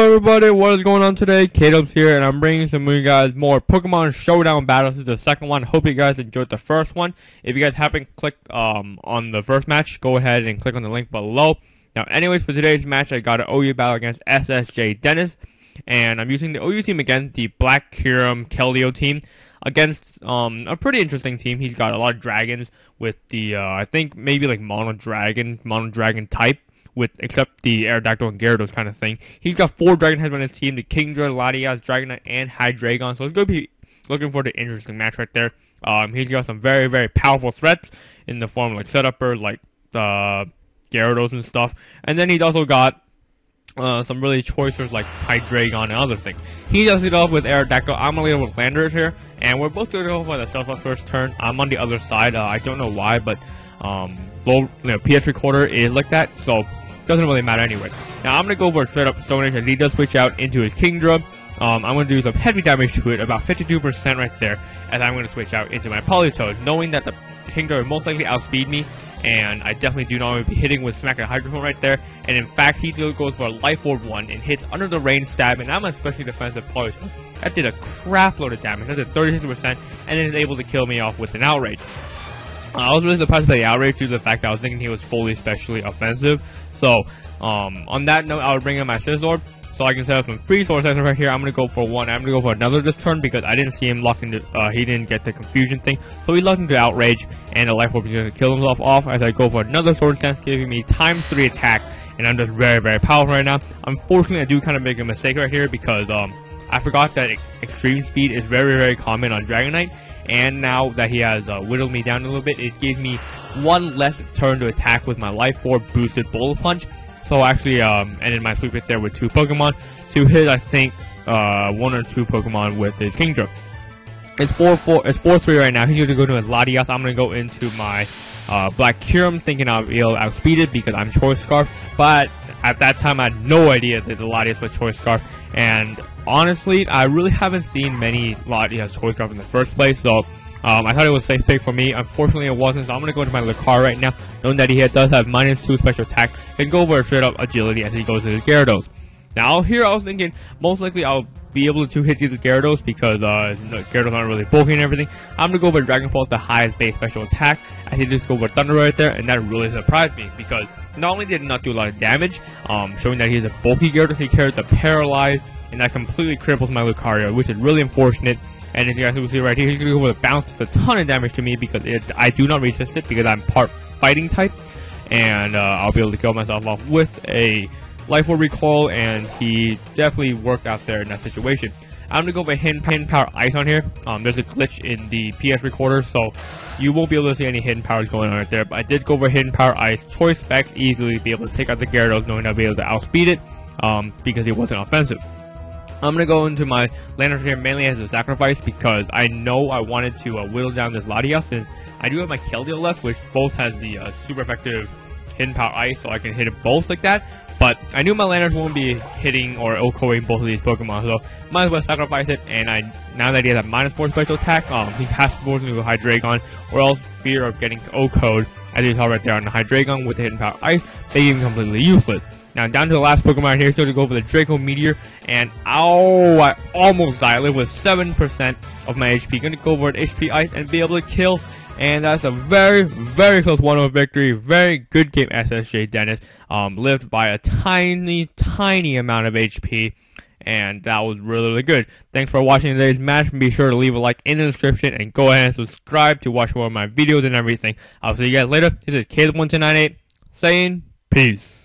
everybody, what is going on today? Kdubz here, and I'm bringing some of you guys more Pokemon Showdown battles. This is the second one. Hope you guys enjoyed the first one. If you guys haven't clicked on the first match, go ahead and click on the link below. Now, anyways, for today's match, I got an OU battle against SSJDennis, and I'm using the OU team against the Black Kyurem Keldeo team against a pretty interesting team. He's got a lot of dragons with the I think maybe like mono dragon type, with except the Aerodactyl and Gyarados kind of thing. He's got 4 Dragon Heads on his team: the Kingdra, Latias, Dragonite, and Hydreigon. So it's going to be looking for the interesting match right there. He's got some very, very powerful threats in the form of like Setupper, like Gyarados and stuff. And then he's also got some really choicers like Hydreigon and other things. He does it off with Aerodactyl. I'm going to lead with Landers here, and we're both going to go for the Stealth first turn. I'm on the other side. I don't know why, but PS Recorder is like that, so doesn't really matter anyway. Now I'm going to go for a straight up Stone Age, and he does switch out into his Kingdra. I'm going to do some heavy damage to it, about 52% right there, as I'm going to switch out into my Politoed, knowing that the Kingdra will most likely outspeed me, and I definitely do not want to be hitting with Smack and Hydrophone right there. And in fact, he still goes for a Life Orb 1 and hits under the range stab, and I'm an especially defensive Politoed. That did a crap load of damage. That did 36%, and then is able to kill me off with an Outrage. I was really surprised by the Outrage due to the fact that I was thinking he was fully specially offensive. So, on that note, I would bring in my Scizor, so I can set up some free Sword Sensor right here. I'm going to go for one. I'm going to go for another this turn because I didn't see him lock into, he didn't get the confusion thing. So he locked into Outrage, and the Life Orb is going to kill himself off as I go for another Sword Sense, giving me ×3 attack, and I'm just very, very powerful right now. Unfortunately, I do kind of make a mistake right here because, I forgot that Extreme Speed is very, very common on Dragonite. And now that he has whittled me down a little bit, it gives me one less turn to attack with my Life Orb boosted Bullet Punch. So I actually ended my sweep right there with 2 Pokemon to hit, I think, 1 or 2 Pokemon with his Kingdra. It's 4-3 right now. He's going to go to his Latias. I'm going to go into my Black Kyurem, thinking I'll be able to outspeed it because I'm Choice Scarf. But at that time, I had no idea that the Latias was Choice Scarf. And honestly, I really haven't seen many Latias Choice Scarf in the first place, so I thought it was a safe pick for me. Unfortunately, it wasn't, so I'm going to go into my Lucario right now, knowing that he does have -2 special attack, and go for a straight up agility as he goes to his Gyarados. Now, here I was thinking, most likely I'll be able to hit these Gyarados because Gyarados aren't really bulky and everything. I'm going to go for Dragon Pulse, the highest base special attack, as he just go for Thunder right there, and that really surprised me because not only did it not do a lot of damage, showing that he's a bulky Gyarados, he carries the Paralyze, and that completely cripples my Lucario, which is really unfortunate. And as you guys will see right here, he's going to go with a bounce. It's a ton of damage to me because I do not resist it because I'm part fighting type. And I'll be able to kill myself off with a Life Orb Recoil, and he definitely worked out there in that situation. I'm going to go for Hidden Power Ice on here. There's a glitch in the PS Recorder, so you won't be able to see any Hidden Powers going on right there. But I did go for Hidden Power Ice. Choice Specs, easily be able to take out the Gyarados, knowing I'll be able to outspeed it because he wasn't offensive. I'm going to go into my Lantern here mainly as a sacrifice because I know I wanted to whittle down this Latias, since I do have my Keldeo left, which both has the super effective Hidden Power Ice, so I can hit it both like that. But I knew my Lanterns won't be hitting or OHKOing both of these Pokemon, so might as well sacrifice it. And now that he has a -4 special attack, he has to go into Hydreigon, or else fear of getting OHKO'd, as you saw right there on the Hydreigon with the Hidden Power Ice, making him completely useless. Now, down to the last Pokemon right here, so to go for the Draco Meteor, and oh, I almost died. I live with 7% of my HP. Gonna go for an HP Ice and be able to kill, and that's a very, very close 1-0 victory. Very good game, SSJDennis. Lived by a tiny amount of HP, and that was really, really good. Thanks for watching today's match. Be sure to leave a like in the description, and go ahead and subscribe to watch more of my videos and everything. I'll see you guys later. This is Kdubz1298 saying peace.